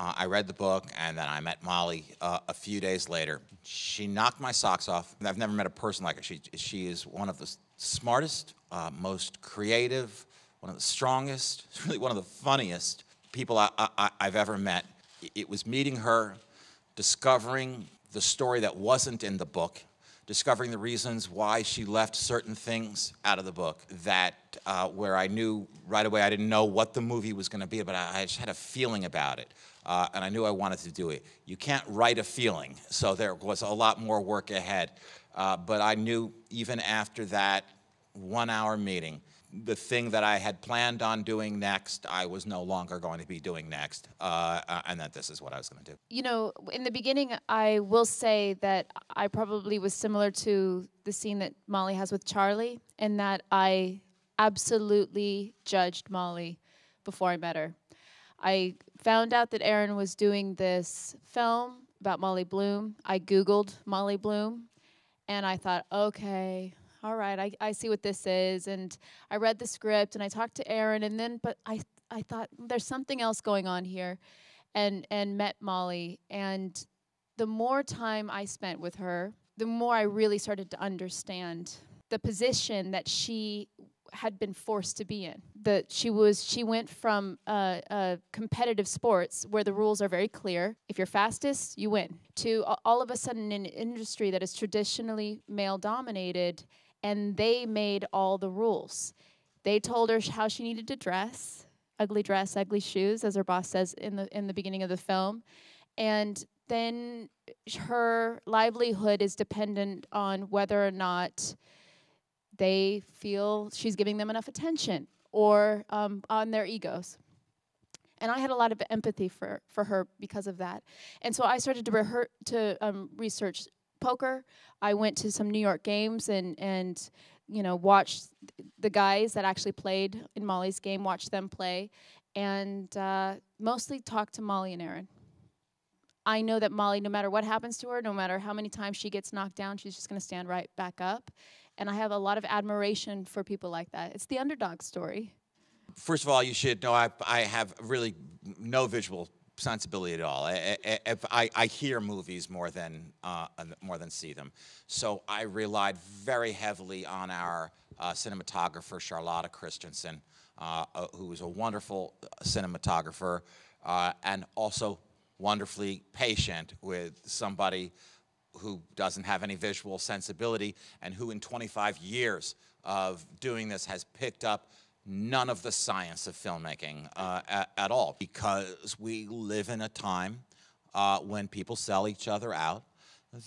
I read the book, and then I met Molly a few days later. She knocked my socks off. I've never met a person like her. She is one of the smartest, most creative, one of the strongest, really one of the funniest people I've ever met. It was meeting her, discovering the story that wasn't in the book, discovering the reasons why she left certain things out of the book, that where I knew right away I didn't know what the movie was going to be, but I just had a feeling about it, and I knew I wanted to do it. You can't write a feeling, so there was a lot more work ahead. But I knew even after that 1 hour meeting, the thing that I had planned on doing next, I was no longer going to be doing next, and that this is what I was going to do. You know, in the beginning, I will say that I probably was similar to the scene that Molly has with Charlie, in that I absolutely judged Molly before I met her. I found out that Aaron was doing this film about Molly Bloom. I Googled Molly Bloom, and I thought, okay, all right, I see what this is. And I read the script, and I talked to Aaron, and then, but I thought, there's something else going on here, and met Molly. And the more time I spent with her, the more I really started to understand the position that she had been forced to be in. She went from competitive sports where the rules are very clear. If you're fastest, you win, to all of a sudden in an industry that is traditionally male-dominated, and they made all the rules. They told her how she needed to dress, dress, ugly shoes, as her boss says in the beginning of the film. And then her livelihood is dependent on whether or not they feel she's giving them enough attention, or on their egos. And I had a lot of empathy for her because of that. And so I started to research poker. I went to some New York games and you know, watched the guys that actually played in Molly's game, watched them play, and mostly talked to Molly and Aaron. I know that Molly, no matter what happens to her, no matter how many times she gets knocked down, she's just going to stand right back up. And I have a lot of admiration for people like that. It's the underdog story. First of all, you should know I have really no visual sensibility at all. I hear movies more than see them. So I relied very heavily on our cinematographer, Charlotta Christensen, who is a wonderful cinematographer, and also wonderfully patient with somebody who doesn't have any visual sensibility, and who in 25 years of doing this has picked up none of the science of filmmaking at all, because we live in a time when people sell each other out.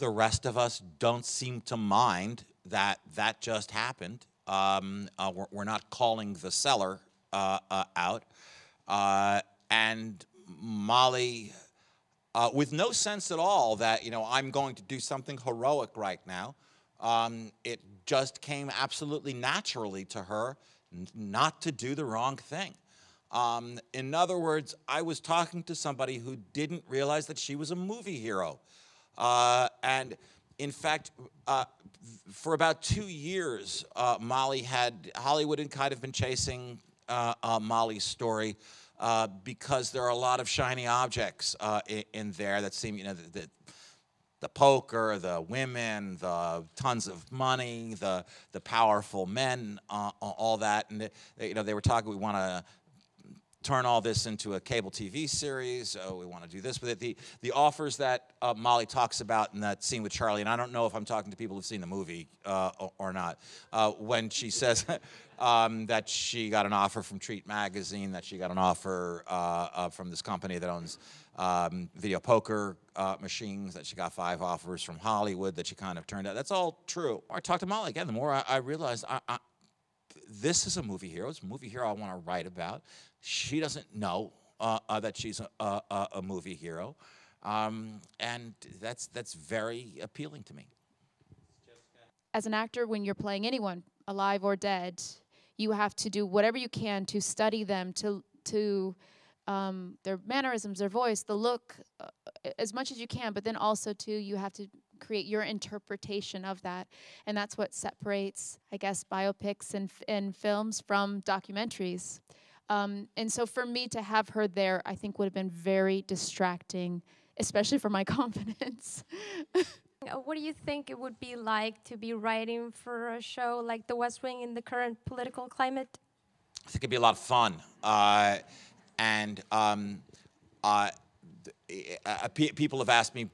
The rest of us don't seem to mind that just happened. We're not calling the seller out. And Molly, with no sense at all that, you know, I'm going to do something heroic right now. It just came absolutely naturally to her not to do the wrong thing. In other words, I was talking to somebody who didn't realize that she was a movie hero. And in fact, for about 2 years, Hollywood had kind of been chasing Molly's story, because there are a lot of shiny objects in there that seem, you know, the poker, the women, the tons of money, the powerful men, all that. And you know, they were talking, we want to turn all this into a cable TV series. We want to do this with it. The offers that Molly talks about in that scene with Charlie, and I don't know if I'm talking to people who've seen the movie or not, when she says that she got an offer from Treat Magazine, that she got an offer from this company that owns video poker machines, that she got 5 offers from Hollywood, that she kind of turned out. That's all true. I talked to Molly again. The more I realized, this is a movie hero. It's a movie hero I want to write about. She doesn't know that she's a movie hero, and that's very appealing to me. As an actor, when you're playing anyone, alive or dead, you have to do whatever you can to study them, to their mannerisms, their voice, the look, as much as you can, but then also, too, you have to create your interpretation of that. And that's what separates, I guess, biopics and films from documentaries. And so for me to have her there, I think would have been very distracting, especially for my confidence. What do you think it would be like to be writing for a show like The West Wing in the current political climate? I think it'd be a lot of fun. People have asked me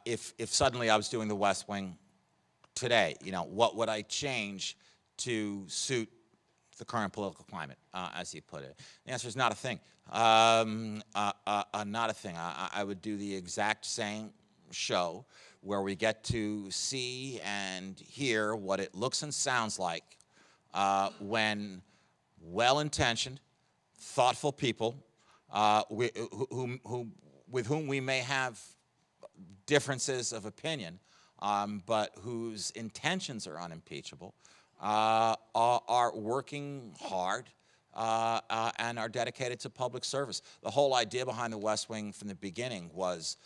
if suddenly I was doing The West Wing today, what would I change to suit the current political climate, as you put it? The answer is not a thing. Not a thing. I would do the exact same show where we get to see and hear what it looks and sounds like when well-intentioned, thoughtful people with whom we may have differences of opinion, but whose intentions are unimpeachable, are working hard and are dedicated to public service. The whole idea behind The West Wing from the beginning was,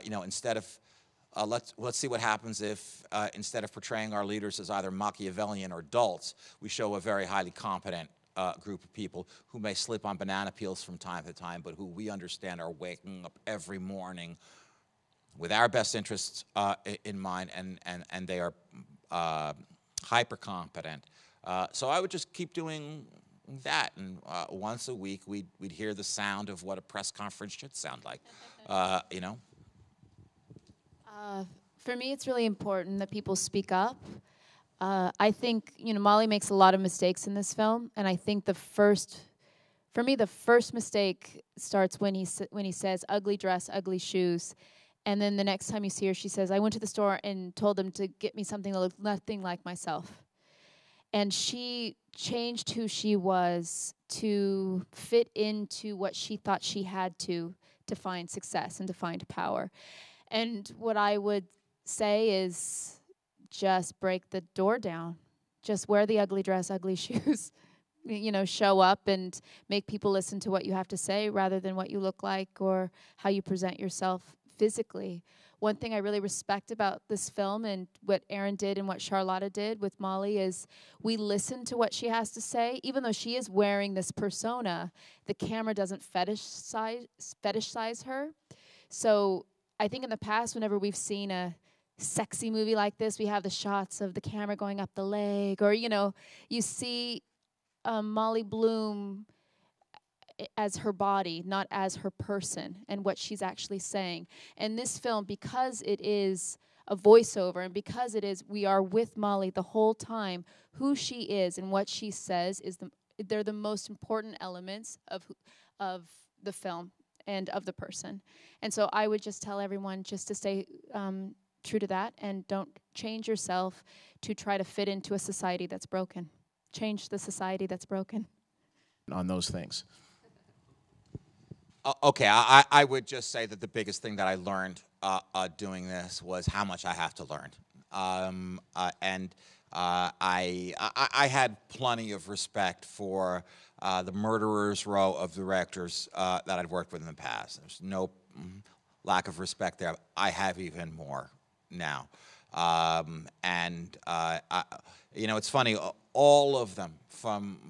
instead of let's see what happens if instead of portraying our leaders as either Machiavellian or dolts, we show a very highly competent group of people who may slip on banana peels from time to time, but who we understand are waking up every morning with our best interests in mind, and they are hyper competent. So I would just keep doing that, and once a week we'd hear the sound of what a press conference should sound like, For me, it's really important that people speak up. I think, Molly makes a lot of mistakes in this film, and I think the first mistake starts when he says, "Ugly dress, ugly shoes," and then the next time you see her, she says, "I went to the store and told them to get me something that looked nothing like myself." And she changed who she was to fit into what she thought she had to find success and to find power. And what I would say is just break the door down. Just wear the ugly dress, ugly shoes. Show up and make people listen to what you have to say rather than what you look like or how you present yourself physically. One thing I really respect about this film and what Aaron did and what Charlotta did with Molly is we listen to what she has to say. Even though she is wearing this persona, the camera doesn't fetishize her. So I think in the past, whenever we've seen a sexy movie like this, we have the shots of the camera going up the leg, or, you see Molly Bloom as her body, not as her person, and what she's actually saying. And this film, because it is a voiceover, and because we are with Molly the whole time, who she is and what she says they're the most important elements of the film and of the person. And so I would just tell everyone just to stay true to that and don't change yourself to try to fit into a society that's broken. Change the society that's broken. On those things. Okay, I would just say that the biggest thing that I learned doing this was how much I have to learn. I had plenty of respect for the murderer's row of directors that I'd worked with in the past. There's no lack of respect there. I have even more now. It's funny, all of them, from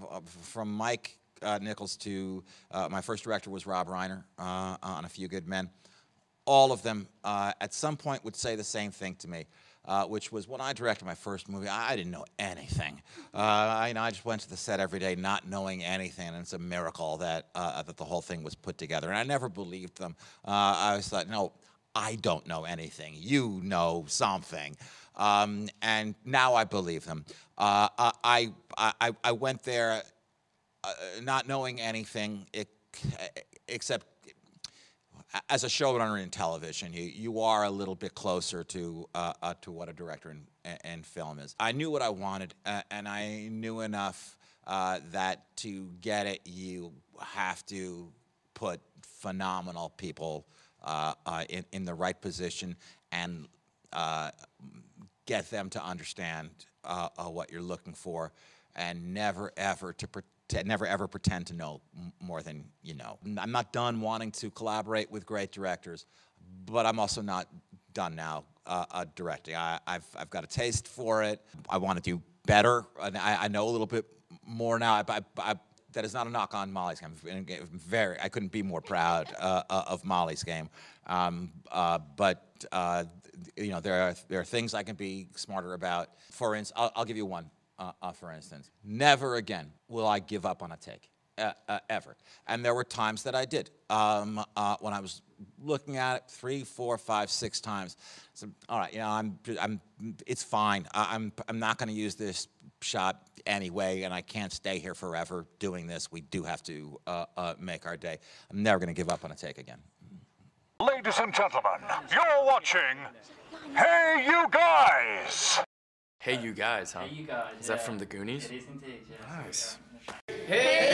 Mike Nichols to my first director was Rob Reiner on A Few Good Men. All of them at some point would say the same thing to me, which was when I directed my first movie, I didn't know anything. I just went to the set every day not knowing anything, and it's a miracle that the whole thing was put together. And I never believed them. I always thought, no, I don't know anything. You know something. And now I believe them. I went there not knowing anything except as a showrunner in television, you are a little bit closer to what a director in film is. I knew what I wanted, and I knew enough that to get it, you have to put phenomenal people in the right position and get them to understand what you're looking for, and never ever pretend to know more than you know. I'm not done wanting to collaborate with great directors, but I'm also not done now directing. I've got a taste for it. I want to do better, and I know a little bit more now. that is not a knock on Molly's game. I couldn't be more proud of Molly's game. But there are things I can be smarter about. For instance, I'll give you one. For instance, never again will I give up on a take, ever. And there were times that I did. When I was looking at it 3, 4, 5, 6 times, so, all right, it's fine. I'm not going to use this shot anyway, and I can't stay here forever doing this. We do have to make our day. I'm never going to give up on a take again. Ladies and gentlemen, you're watching Hey You Guys! Hey You Guys, huh? Hey, you guys. Is that from the Goonies? It is indeed, yeah. Nice. Hey,